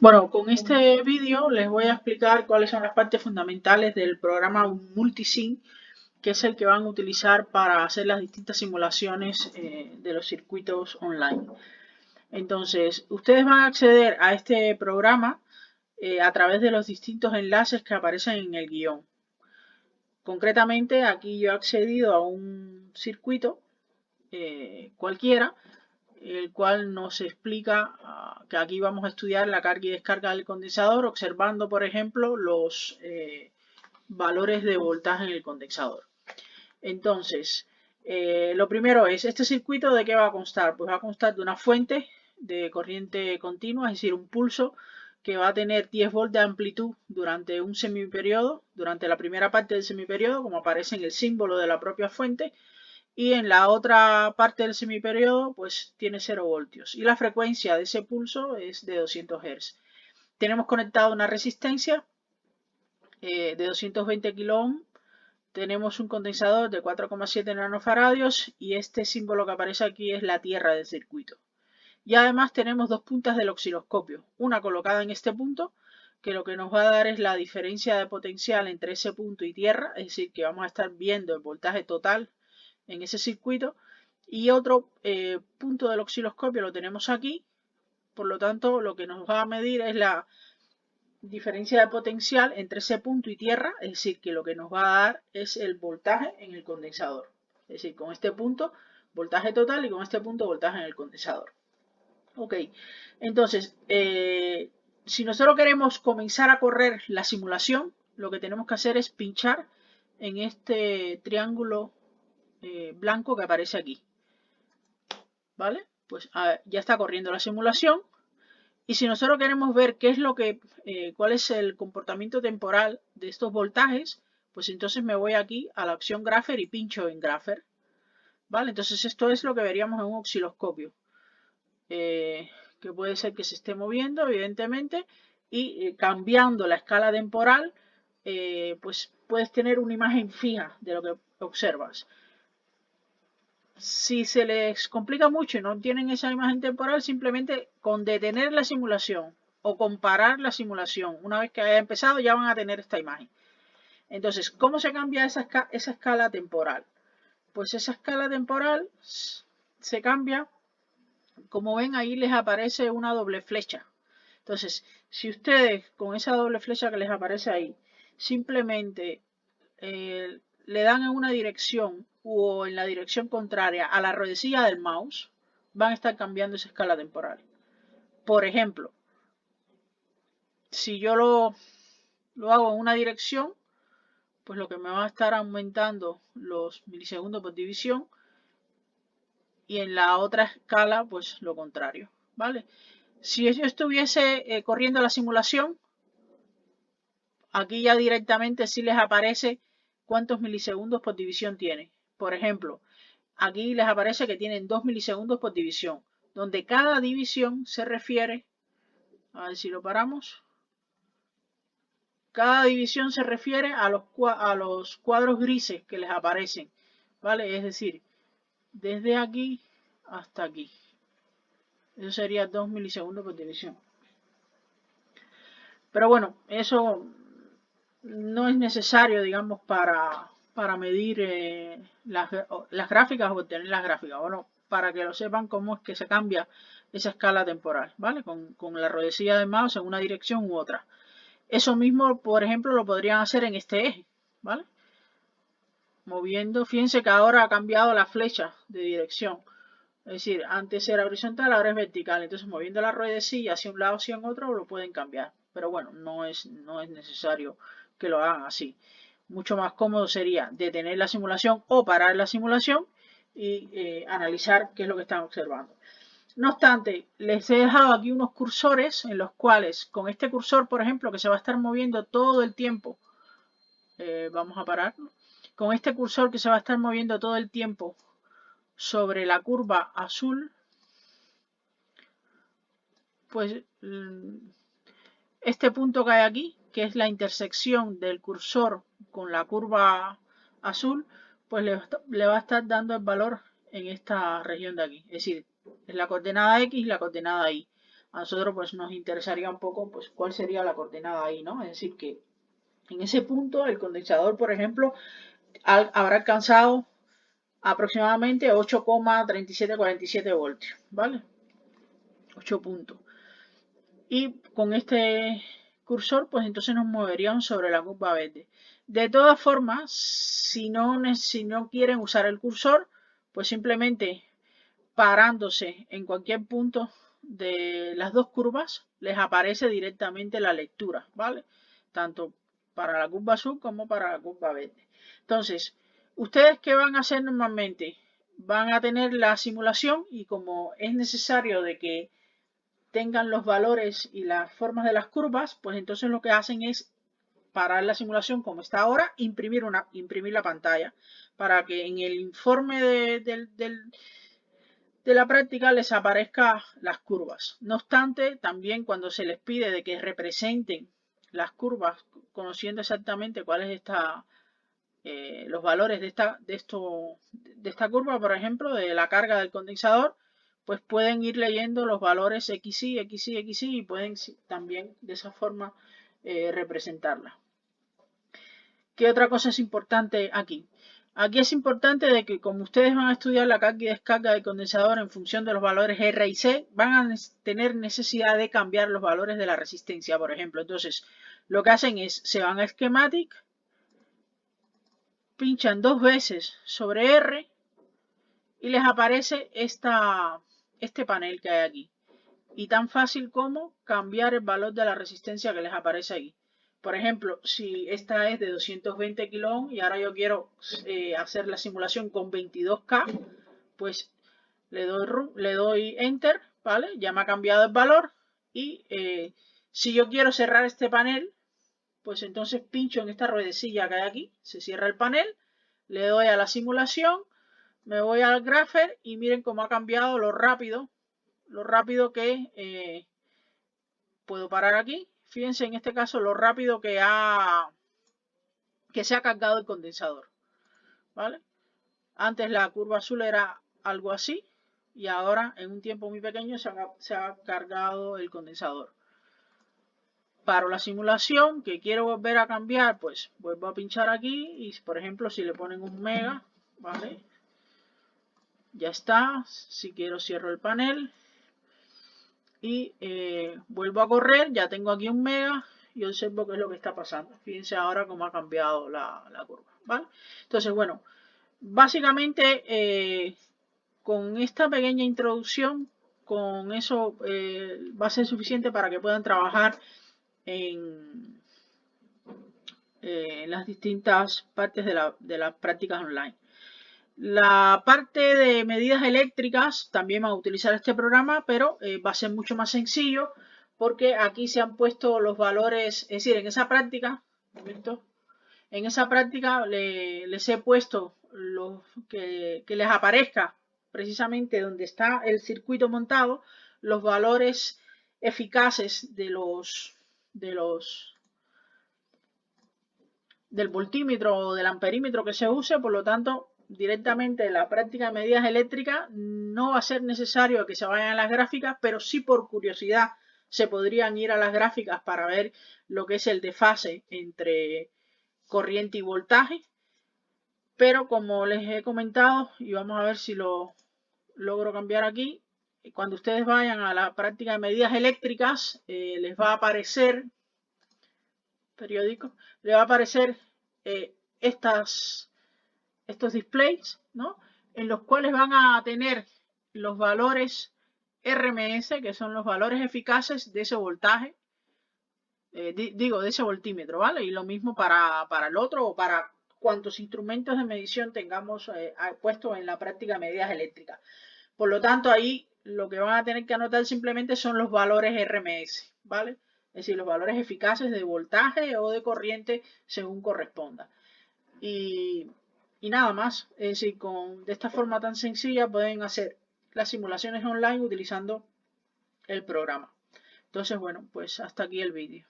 Bueno, con este vídeo les voy a explicar cuáles son las partes fundamentales del programa Multisync, que es el que van a utilizar para hacer las distintas simulaciones de los circuitos online. Entonces, ustedes van a acceder a este programa a través de los distintos enlaces que aparecen en el guión. Concretamente, aquí yo he accedido a un circuito cualquiera, el cual nos explica que aquí vamos a estudiar la carga y descarga del condensador, observando, por ejemplo, los valores de voltaje en el condensador. Entonces, lo primero es, ¿este circuito de qué va a constar? Pues va a constar de una fuente de corriente continua, es decir, un pulso que va a tener 10 volts de amplitud durante un semiperiodo, durante la primera parte del semiperiodo, como aparece en el símbolo de la propia fuente, y en la otra parte del semiperiodo pues tiene 0 voltios y la frecuencia de ese pulso es de 200 Hz. Tenemos conectado una resistencia de 220 kilo ohm, tenemos un condensador de 4,7 nanofaradios y este símbolo que aparece aquí es la tierra del circuito. Y además tenemos dos puntas del osciloscopio, una colocada en este punto, que lo que nos va a dar es la diferencia de potencial entre ese punto y tierra, es decir, que vamos a estar viendo el voltaje total en ese circuito, y otro punto del osciloscopio lo tenemos aquí, por lo tanto lo que nos va a medir es la diferencia de potencial entre ese punto y tierra, es decir, que lo que nos va a dar es el voltaje en el condensador, es decir, con este punto voltaje total y con este punto voltaje en el condensador. Ok, entonces, si nosotros queremos comenzar a correr la simulación, lo que tenemos que hacer es pinchar en este triángulo blanco que aparece aquí. ¿Vale? Pues ya está corriendo la simulación. Y si nosotros queremos ver qué es lo que, cuál es el comportamiento temporal de estos voltajes, pues entonces me voy aquí a la opción Grapher y pincho en Grapher. ¿Vale? Entonces esto es lo que veríamos en un osciloscopio. Que puede ser que se esté moviendo, evidentemente, y cambiando la escala temporal, pues puedes tener una imagen fija de lo que observas. Si se les complica mucho y no tienen esa imagen temporal, simplemente con detener la simulación o comparar la simulación, una vez que haya empezado ya van a tener esta imagen. Entonces, ¿cómo se cambia esa escala temporal? Pues esa escala temporal se cambia, como ven ahí les aparece una doble flecha. Entonces, si ustedes con esa doble flecha que les aparece ahí, simplemente le dan en una dirección o en la dirección contraria a la ruedecilla del mouse, van a estar cambiando esa escala temporal. Por ejemplo, si yo lo hago en una dirección, pues lo que me va a estar aumentando los milisegundos por división, y en la otra escala, pues lo contrario, ¿vale? Si yo estuviese corriendo la simulación, aquí ya directamente sí les aparece cuántos milisegundos por división tiene. Por ejemplo, aquí les aparece que tienen 2 milisegundos por división, donde cada división se refiere, a ver si lo paramos, cada división se refiere a los cuadros grises que les aparecen, ¿vale? Es decir, desde aquí hasta aquí. Eso sería 2 milisegundos por división. Pero bueno, eso no es necesario, digamos, para medir las gráficas o obtener las gráficas. Bueno, para que lo sepan cómo es que se cambia esa escala temporal, ¿vale? Con la ruedecilla de mouse en una dirección u otra. Eso mismo, por ejemplo, lo podrían hacer en este eje, ¿vale? Moviendo, fíjense que ahora ha cambiado la flecha de dirección. Es decir, antes era horizontal, ahora es vertical. Entonces, moviendo la ruedecilla hacia un lado o hacia otro, lo pueden cambiar. Pero bueno, no es necesario que lo hagan así. Mucho más cómodo sería detener la simulación o parar la simulación y analizar qué es lo que están observando. No obstante, les he dejado aquí unos cursores en los cuales, con este cursor, por ejemplo, que se va a estar moviendo todo el tiempo, vamos a pararlo, con este cursor que se va a estar moviendo todo el tiempo sobre la curva azul, pues este punto que hay aquí, que es la intersección del cursor con la curva azul, pues le va a estar dando el valor en esta región de aquí. Es decir, es la coordenada X y la coordenada Y. a nosotros pues nos interesaría un poco pues cuál sería la coordenada ahí, ¿no? Es decir, que en ese punto el condensador, por ejemplo, habrá alcanzado aproximadamente 8,3747 voltios, ¿vale? 8 puntos. Y con este cursor, pues entonces nos moveríamos sobre la curva verde. De todas formas, si no quieren usar el cursor, pues simplemente parándose en cualquier punto de las dos curvas, les aparece directamente la lectura, ¿vale? Tanto para la curva azul como para la curva verde. Entonces, ¿ustedes qué van a hacer normalmente? Van a tener la simulación y como es necesario de que tengan los valores y las formas de las curvas, pues entonces lo que hacen es parar la simulación como está ahora, imprimir la pantalla para que en el informe de la práctica les aparezcan las curvas. No obstante, también cuando se les pide de que representen las curvas, conociendo exactamente cuáles están los valores de esta curva, por ejemplo, de la carga del condensador, pues pueden ir leyendo los valores XY, XY, XY y pueden también de esa forma representarla. ¿Qué otra cosa es importante aquí? Aquí es importante de que como ustedes van a estudiar la carga y descarga del condensador en función de los valores R y C, van a tener necesidad de cambiar los valores de la resistencia, por ejemplo. Entonces, lo que hacen es, se van a Schematic, pinchan 2 veces sobre R y les aparece este panel que hay aquí. Y tan fácil como cambiar el valor de la resistencia que les aparece aquí. Por ejemplo, si esta es de 220 kilo y ahora yo quiero hacer la simulación con 22K, pues le doy Enter, ¿vale? Ya me ha cambiado el valor y si yo quiero cerrar este panel, pues entonces pincho en esta ruedecilla que hay aquí, se cierra el panel, le doy a la simulación, me voy al Grapher y miren cómo ha cambiado lo rápido que puedo parar aquí. Fíjense en este caso lo rápido que se ha cargado el condensador, ¿vale? Antes la curva azul era algo así y ahora en un tiempo muy pequeño se ha cargado el condensador. Paro la simulación, que quiero volver a cambiar, pues vuelvo a pinchar aquí y por ejemplo si le ponen 1 mega, ¿vale? Ya está. Si quiero cierro el panel y vuelvo a correr, ya tengo aquí 1 mega y observo qué es lo que está pasando. Fíjense ahora cómo ha cambiado la curva, ¿vale? Entonces, bueno, básicamente con esta pequeña introducción, con eso va a ser suficiente para que puedan trabajar en las distintas partes de las prácticas online. La parte de medidas eléctricas también va a utilizar este programa, pero va a ser mucho más sencillo porque aquí se han puesto los valores, es decir, en esa práctica, les he puesto que les aparezca precisamente donde está el circuito montado, los valores eficaces del voltímetro o del amperímetro que se use, por lo tanto, directamente en la práctica de medidas eléctricas no va a ser necesario que se vayan a las gráficas, pero sí por curiosidad se podrían ir a las gráficas para ver lo que es el desfase entre corriente y voltaje, pero como les he comentado, y vamos a ver si lo logro cambiar aquí, cuando ustedes vayan a la práctica de medidas eléctricas, les va a aparecer periódico, le va a aparecer estos displays, ¿no? En los cuales van a tener los valores RMS, que son los valores eficaces de ese voltaje, de ese voltímetro, ¿vale? Y lo mismo para el otro o para cuantos instrumentos de medición tengamos puestos en la práctica de medidas eléctricas. Por lo tanto, ahí lo que van a tener que anotar simplemente son los valores RMS, ¿vale? Es decir, los valores eficaces de voltaje o de corriente según corresponda. Y nada más, es decir, de esta forma tan sencilla pueden hacer las simulaciones online utilizando el programa. Entonces, bueno, pues hasta aquí el vídeo.